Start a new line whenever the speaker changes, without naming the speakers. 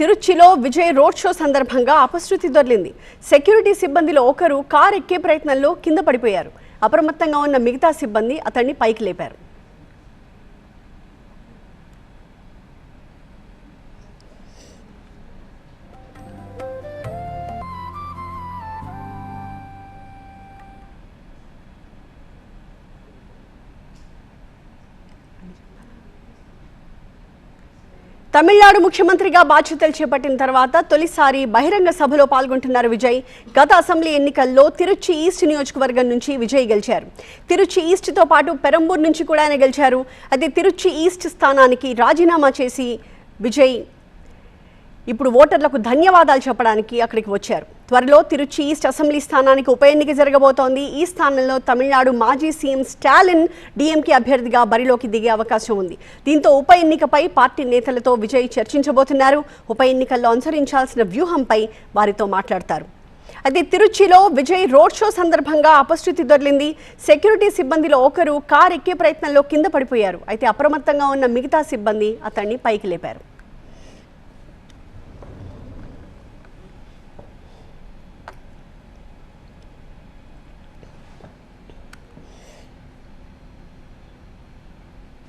తిరుచిలో Vijay road show సందర్భంగా అపశృతి దొర్లింది. Security సిబ్బందిలో ఒకరు car ఎక్కే ప్రయత్నంలో కింద పడిపోయారు. అప్రమత్తంగా ఉన్న మిగతా సిబ్బంది అతన్ని పైకి లేపారు. తమిళనాడు ముఖ్యమంత్రిగా బాధ్యతలు చేపట్టిన తర్వాత తొలిసారి బహిరంగ సభలో పాల్గొంటున్నారు విజయ్. గత అసెంబ్లీ ఎన్నికల్లో తిరుచి ఈస్ట్ నియోజకవర్గం నుంచి విజయ్ గెలిచారు. తిరుచి ఈస్ట్తో పాటు పెరంబూర్ నుంచి కూడా ఆయన గెలిచారు. అయితే తిరుచి ఈస్ట్ స్థానానికి రాజీనామా చేసి విజయ్ ఇప్పుడు ఓటర్లకు ధన్యవాదాలు చెప్పడానికి అక్కడికి వచ్చారు. త్వరలో తిరుచి ఈస్ట్ అసెంబ్లీ స్థానానికి ఉప ఎన్నిక జరగబోతోంది. ఈ స్థానంలో తమిళనాడు మాజీ సీఎం స్టాలిన్ డిఎంకే అభ్యర్థిగా బరిలోకి దిగే అవకాశం ఉంది. దీంతో ఉప ఎన్నికపై పార్టీ నేతలతో విజయ్ చర్చించబోతున్నారు. ఉప ఎన్నికల్లో అనుసరించాల్సిన వ్యూహంపై వారితో మాట్లాడతారు. అయితే తిరుచిలో విజయ్ రోడ్ షో సందర్భంగా అపశృతి దొర్లింది. సెక్యూరిటీ సిబ్బందిలో ఒకరు కారు ఎక్కే ప్రయత్నంలో కింద పడిపోయారు. అయితే అప్రమత్తంగా ఉన్న మిగతా సిబ్బంది అతన్ని పైకి లేపారు.